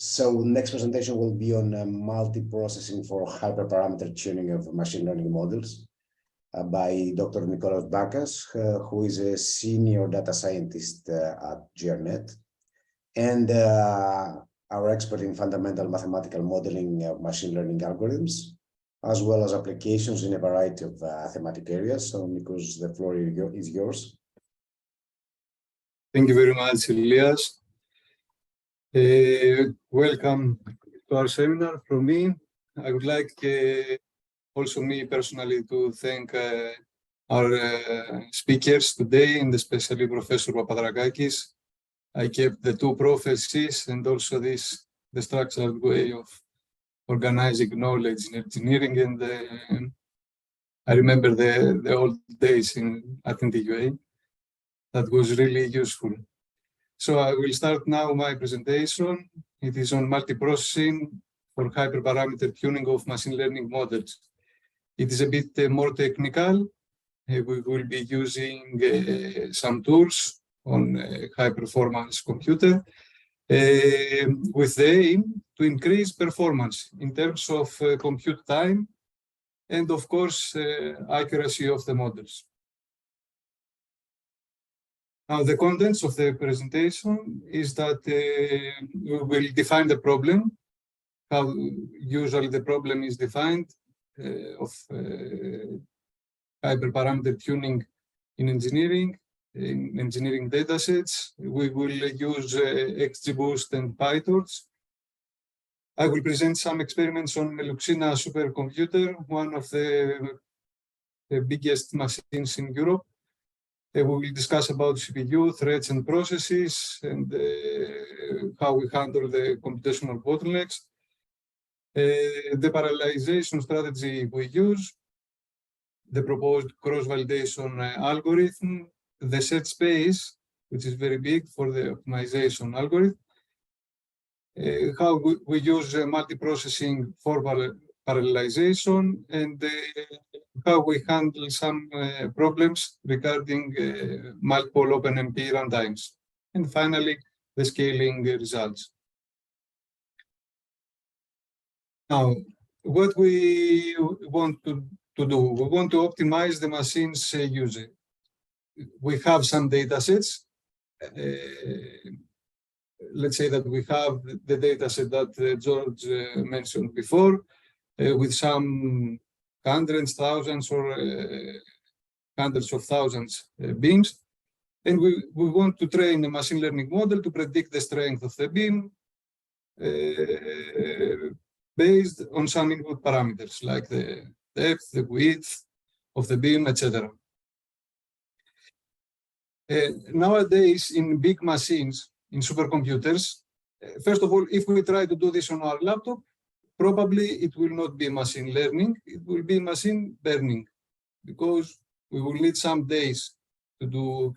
So next presentation will be on multiprocessing for hyperparameter tuning of machine learning models by Dr. Nikos Bakas, who is a senior data scientist at GRNET, and our expert in fundamental mathematical modeling of machine learning algorithms, as well as applications in a variety of thematic areas. So Nikos, the floor is yours. Thank you very much, Elias. Welcome to our seminar from me. I would like also me personally to thank our speakers today, and especially Professor Papadrakakis. I kept the two prophecies and also the structured way of organizing knowledge in engineering, and I remember the old days at NTUA. That was really useful. So I will start now my presentation. It is on multiprocessing for hyperparameter tuning of machine learning models. It is a bit more technical. We will be using some tools on high performance computer with the aim to increase performance in terms of compute time and of course accuracy of the models. Now, the contents of the presentation is that we will define the problem, how usually the problem is defined of hyperparameter tuning in engineering datasets. We will use XGBoost and PyTorch. I will present some experiments on Meluxina supercomputer, one of the biggest machines in Europe. We will discuss about CPU, threads, and processes, and how we handle the computational bottlenecks. The parallelization strategy we use, the proposed cross-validation algorithm, the search space, which is very big for the optimization algorithm, how we use multiprocessing for parallelization, and how we handle some problems regarding multiple OpenMP runtimes. And finally, the scaling results. Now, what we want to do, we want to optimize the machine's usage. We have some data sets. Let's say that we have the data set that George mentioned before, with some hundreds, thousands, or hundreds of thousands beams. And we want to train a machine learning model to predict the strength of the beam based on some input parameters like the depth, the width of the beam, etc. Nowadays, in big machines, in supercomputers, first of all, if we try to do this on our laptop, probably it will not be machine learning, it will be machine burning, because we will need some days to do,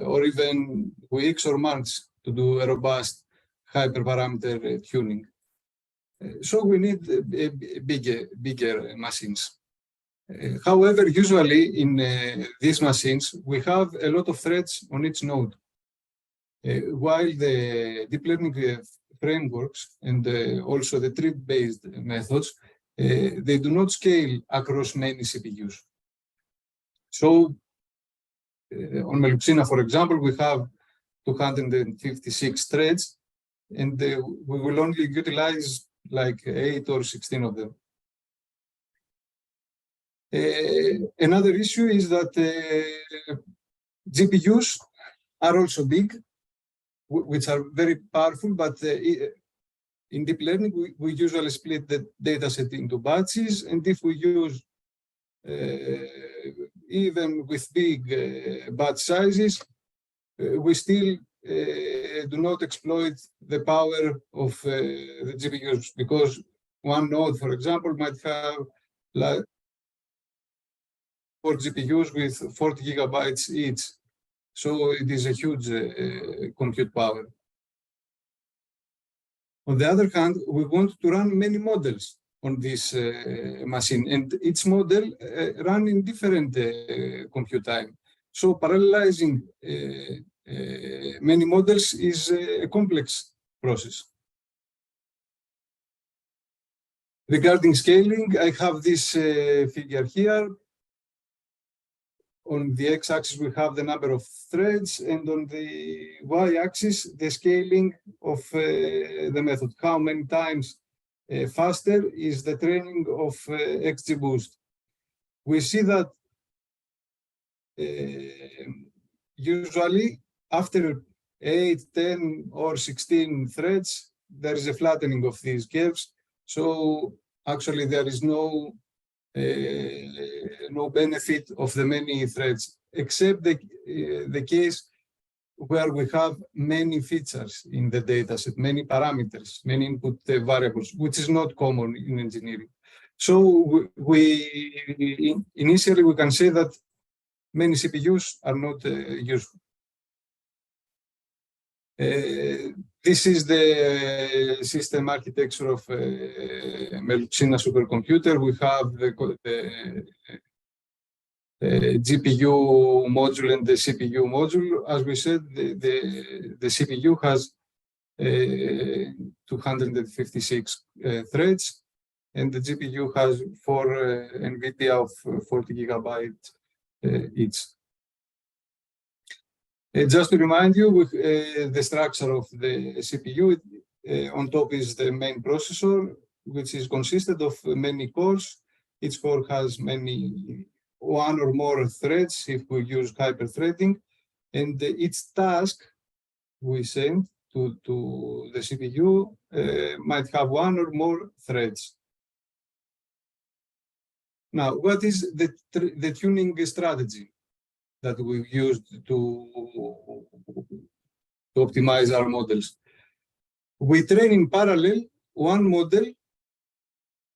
or even weeks or months to do a robust hyperparameter tuning. So we need bigger machines. However, usually in these machines, we have a lot of threads on each node. While the deep learning frameworks and also the tree-based methods, they do not scale across many CPUs. So on Meluxina, for example, we have 256 threads, and we will only utilize like 8 or 16 of them. Another issue is that GPUs are also big, which are very powerful, but in deep learning, we usually split the dataset into batches, and if we use even with big batch sizes, we still do not exploit the power of the GPUs, because one node, for example, might have like 4 GPUs with 40 gigabytes each. So it is a huge compute power. On the other hand, we want to run many models on this machine, and each model run in different compute time. So parallelizing many models is a complex process. Regarding scaling, I have this figure here. On the x-axis, we have the number of threads, and on the y-axis, the scaling of the method. How many times faster is the training of XGBoost? We see that usually after 8, 10, or 16 threads, there is a flattening of these curves. So actually, there is no benefit of the many threads, except the case where we have many features in the dataset, many parameters, many input variables, which is not common in engineering. So initially we can say that many CPUs are not useful. This is the system architecture of Melucina supercomputer. We have the GPU module and the CPU module. As we said, the CPU has 256 threads, and the GPU has 4 NVIDIA of 40 gigabytes each. Just to remind you, with the structure of the CPU, on top is the main processor, which is consisted of many cores. Each core has one or more threads if we use hyperthreading, and each task we send to the CPU might have one or more threads. Now, what is the tuning strategy that we used to optimize our models? We train in parallel one model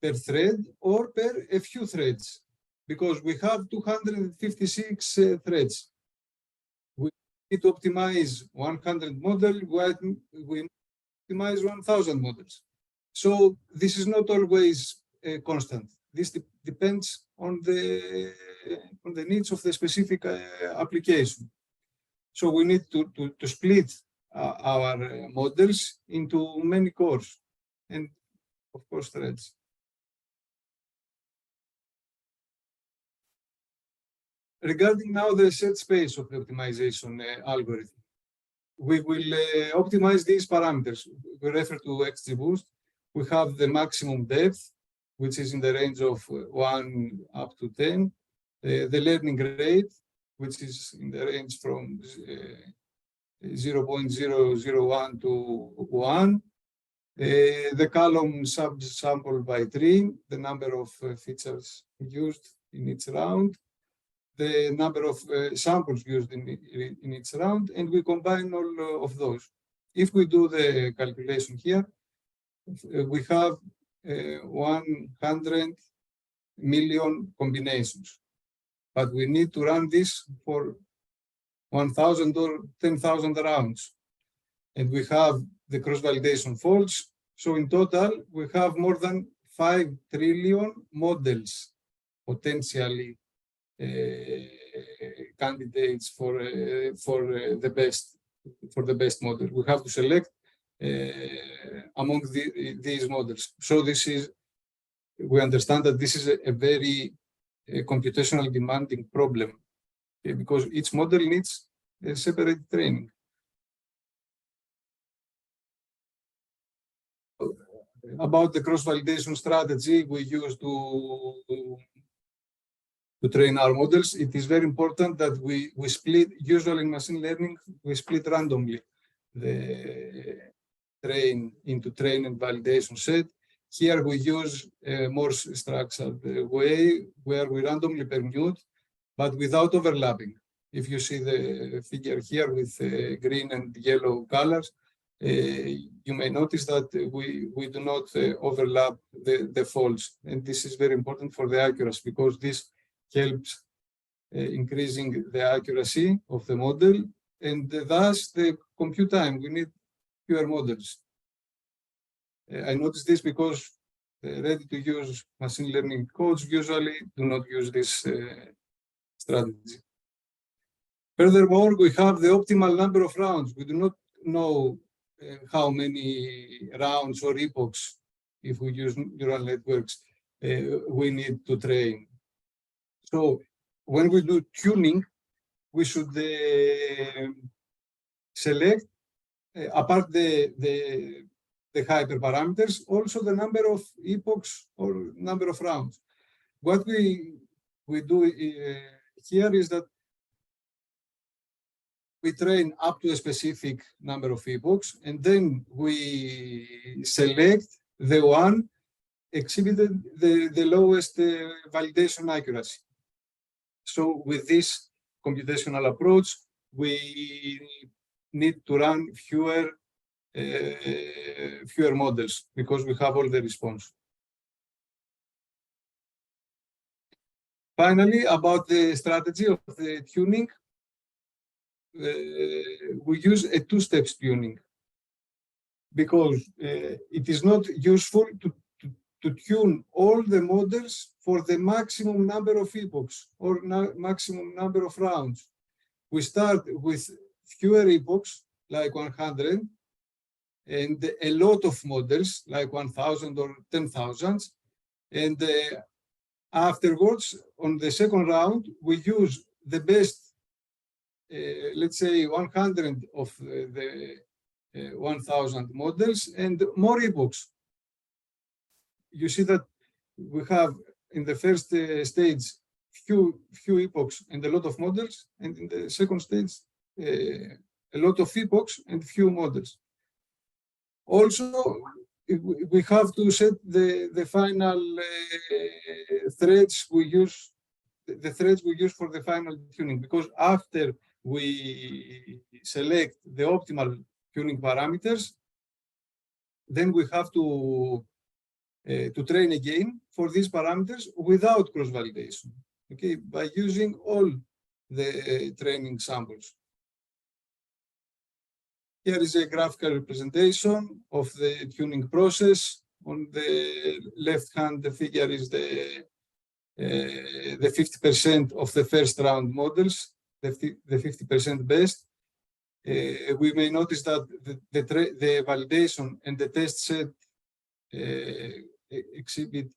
per thread or per a few threads, because we have 256 threads. We need to optimize 100 models, we optimize 1,000 models. So this is not always constant. This depends on the needs of the specific application. So we need to split our models into many cores and, of course, threads. Regarding now the set space of the optimization algorithm, we will optimize these parameters. We refer to XGBoost. We have the maximum depth, which is in the range of 1 up to 10. The learning rate, which is in the range from 0.001 to 1. The column subsample by tree, the number of features used in each round, the number of samples used in each round, and we combine all of those. If we do the calculation here, we have 100 million combinations, but we need to run this for 1,000 or 10,000 rounds, and we have the cross-validation faults. So in total, we have more than 5 trillion models potentially candidates for the best model. We have to select among these models. So we understand that this is a very computational demanding problem, because each model needs a separate training. About the cross-validation strategy we use to train our models, it is very important that we split. Usually in machine learning, we split randomly the train into train and validation set. Here we use a more structured way where we randomly permute, but without overlapping. If you see the figure here with green and yellow colors, you may notice that we do not overlap the faults. And this is very important for the accuracy, because this helps increasing the accuracy of the model, and thus the compute time. We need fewer models. I noticed this because ready-to-use machine learning codes usually do not use this strategy. Furthermore, we have the optimal number of rounds. We do not know how many rounds or epochs if we use neural networks we need to train. So when we do tuning, we should select, apart the hyperparameters, also the number of epochs or number of rounds. What we do here is that we train up to a specific number of epochs, and then we select the one exhibited the lowest validation accuracy. So with this computational approach, we need to run fewer models because we have all the response. Finally, about the strategy of the tuning, we use a two-step tuning because it is not useful to tune all the models for the maximum number of epochs or maximum number of rounds. We start with fewer epochs, like 100, and a lot of models, like 1,000 or 10,000. And afterwards, on the second round, we use the best, let's say 100 of the 1,000 models and more epochs. You see that we have in the first stage few epochs and a lot of models, and in the second stage a lot of epochs and few models. Also, we have to set the final threads we use, the threads we use for the final tuning, because after we select the optimal tuning parameters, then we have to train again for these parameters without cross-validation, okay, by using all the training samples. Here is a graphical representation of the tuning process. On the left-hand, the figure is the 50% of the first round models, the 50% best. We may notice that the validation and the test set exhibit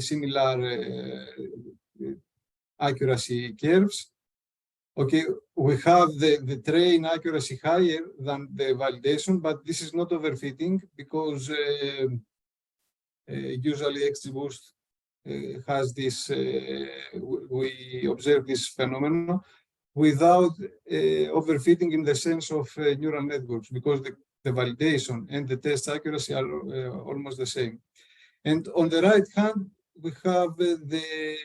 similar accuracy curves. Okay, we have the train accuracy higher than the validation, but this is not overfitting because usually XGBoost has this, we observe this phenomenon without overfitting in the sense of neural networks, because the validation and the test accuracy are almost the same. And on the right hand, we have the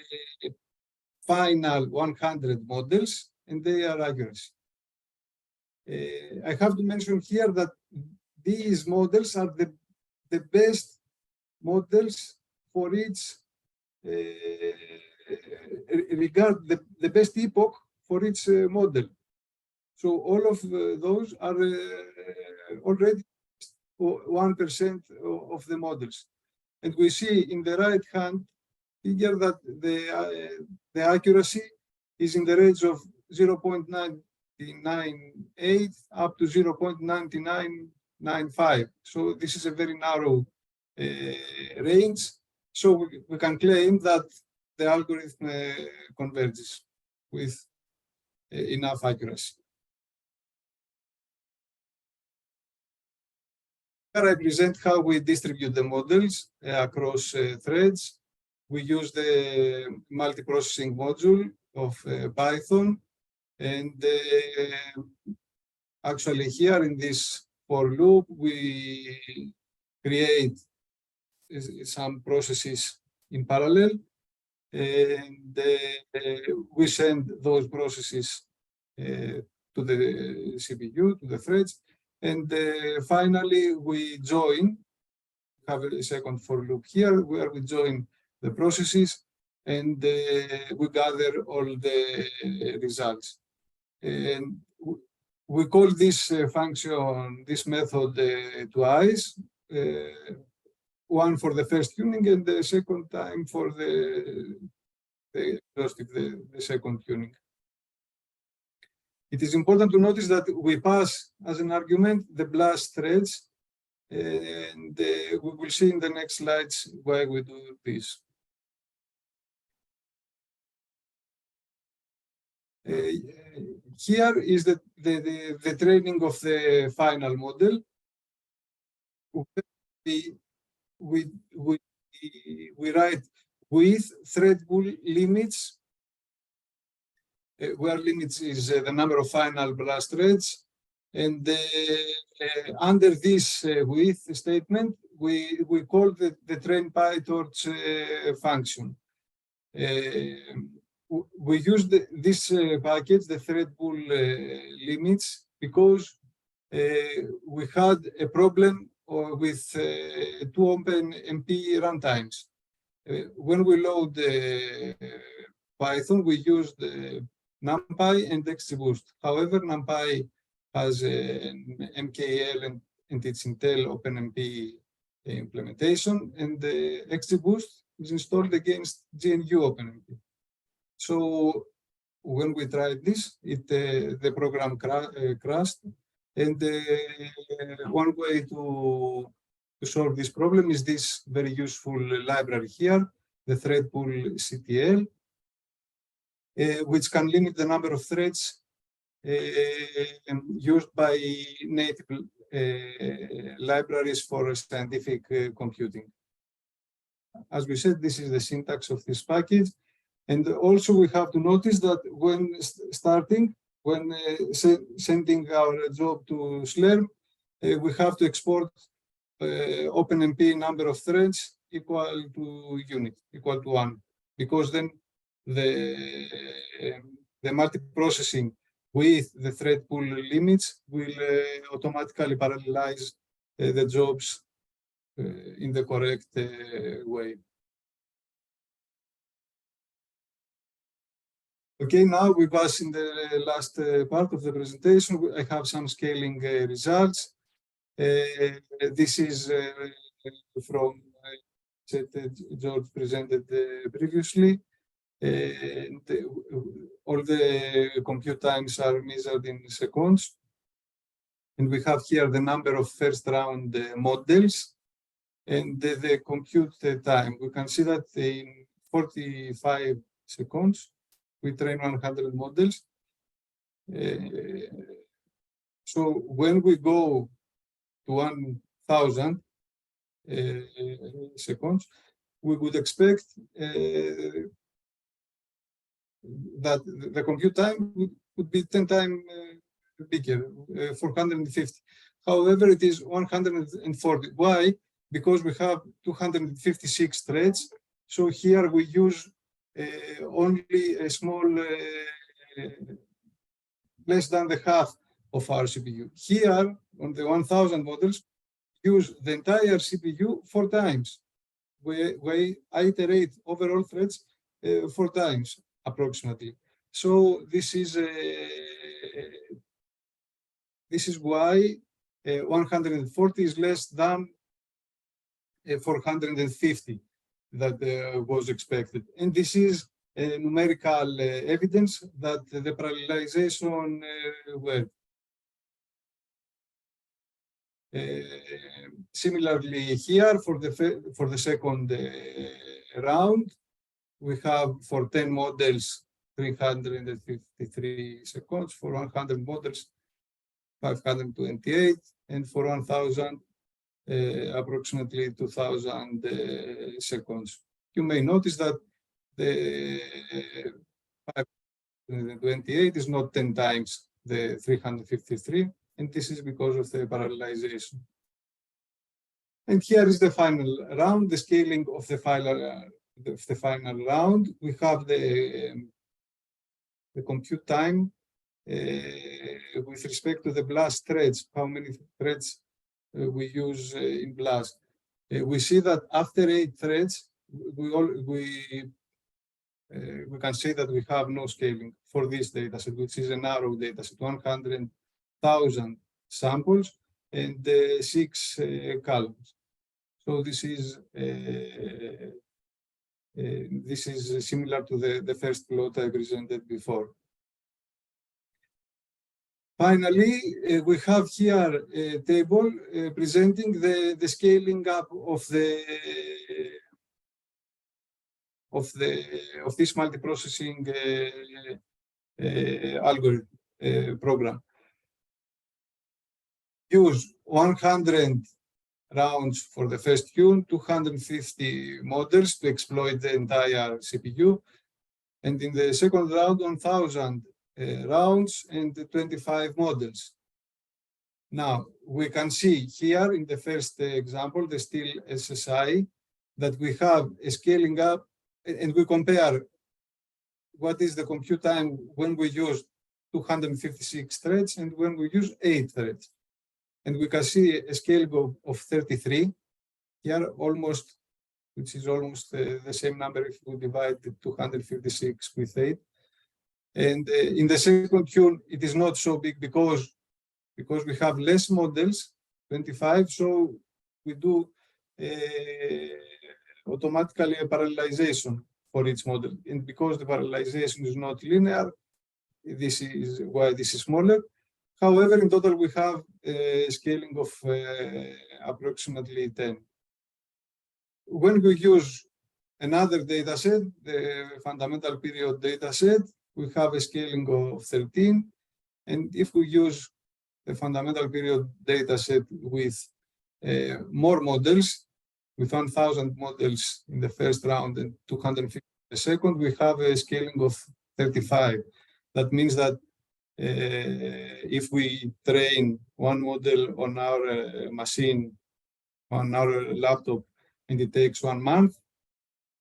final 100 models, and they are accuracy. I have to mention here that these models are the best models for each, regard the best epoch for each model. So all of those are already 1% of the models. And we see in the right hand figure that the accuracy is in the range of 0.998 up to 0.9995. So this is a very narrow range. So we can claim that the algorithm converges with enough accuracy. Here I present how we distribute the models across threads. We use the multiprocessing module of Python, and actually here in this for loop we create some processes in parallel, and we send those processes to the CPU, to the threads, and finally we join, have a second for loop here where we join the processes, and we gather all the results. And we call this function, this method twice, one for the first tuning and the second time for the second tuning. It is important to notice that we pass as an argument the blast threads and we will see in the next slides why we do this. Here is the training of the final model. We write with thread pool limits, where limits is the number of final blast threads, and under this with statement, we call the train PyTorch function. We use this package, the thread pool limits, because we had a problem with two OpenMP runtimes. When we load Python, we use the NumPy and XGBoost. However, NumPy has an MKL and its Intel OpenMP implementation, and the XGBoost is installed against GNU OpenMP. So when we tried this, the program crashed. And one way to solve this problem is this very useful library here, the thread pool CTL, which can limit the number of threads used by native libraries for scientific computing. As we said, this is the syntax of this package. And also we have to notice that when sending our job to Slurm, we have to export OpenMP number of threads equal to unit, equal to 1, because then the multiprocessing with the thread pool limits will automatically parallelize the jobs in the correct way. Okay, now we pass in the last part of the presentation. I have some scaling results. This is from George presented previously. All the compute times are measured in seconds. And we have here the number of first round models and the compute time. We can see that in 45 seconds, we train 100 models. So when we go to 1000 seconds, we would expect that the compute time would be 10 times bigger, 450. However, it is 140. Why? Because we have 256 threads. So here we use only a small, less than the half of our CPU. Here, on the 1000 models, use the entire CPU 4 times. We iterate over all threads 4 times, approximately. So this is why 140 is less than 450 that was expected. And this is numerical evidence that the parallelization worked. Similarly here, for the second round, we have for 10 models 353 seconds, for 100 models 528, and for 1000 approximately 2000 seconds. You may notice that the 528 is not 10 times the 353, and this is because of the parallelization. And here is the final round, the scaling of the final round. We have the compute time with respect to the blast threads, how many threads we use in blast. We see that after 8 threads, we can say that we have no scaling for this dataset, which is a narrow dataset, 100,000 samples and 6 columns. So this is similar to the first plot I presented before. Finally, we have here a table presenting the scaling up of this multiprocessing algorithm program. Use 100 rounds for the first queue, 250 models to exploit the entire CPU, and in the second round, 1,000 rounds and 25 models. Now, we can see here in the first example, the still SSI, that we have a scaling up, and we compare what is the compute time when we use 256 threads and when we use 8 threads. And we can see a scale of 33 here, almost, which is almost the same number if we divide the 256 with 8. And in the second queue, it is not so big because we have less models, 25, so we do automatically a parallelization for each model. And because the parallelization is not linear, this is why this is smaller. However, in total, we have a scaling of approximately 10. When we use another data set, the fundamental period data set, we have a scaling of 13. And if we use the fundamental period data set with more models, with 1,000 models in the first round and 250 in the second, we have a scaling of 35. That means that if we train one model on our machine, on our laptop, and it takes 1 month,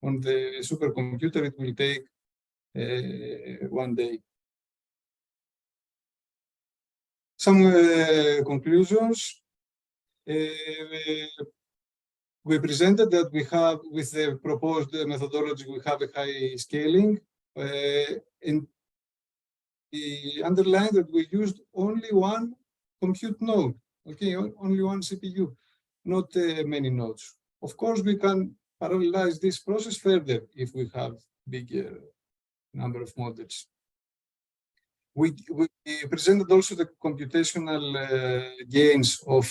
on the supercomputer, it will take 1 day. Some conclusions. We presented that we have, with the proposed methodology, we have a high scaling. And we underlined that we used only one compute node, okay, only one CPU, not many nodes. Of course, we can parallelize this process further if we have bigger number of models. We presented also the computational gains of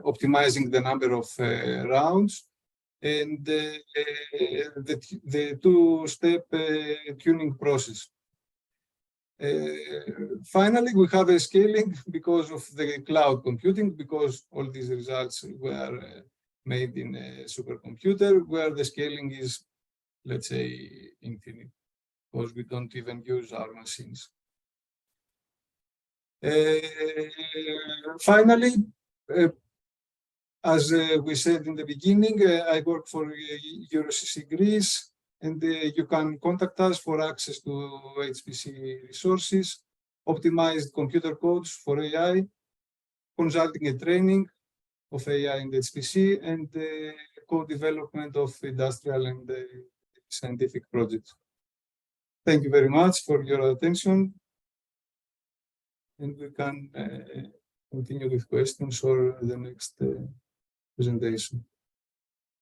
optimizing the number of rounds and the two-step tuning process. Finally, we have a scaling because of the cloud computing, because all these results were made in a supercomputer where the scaling is, let's say, infinite, because we don't even use our machines. Finally, as we said in the beginning, I work for EuroCC Greece, and you can contact us for access to HPC resources, optimized computer codes for AI, consulting and training of AI and HPC, and co-development of industrial and scientific projects. Thank you very much for your attention. And we can continue with questions or the next presentation.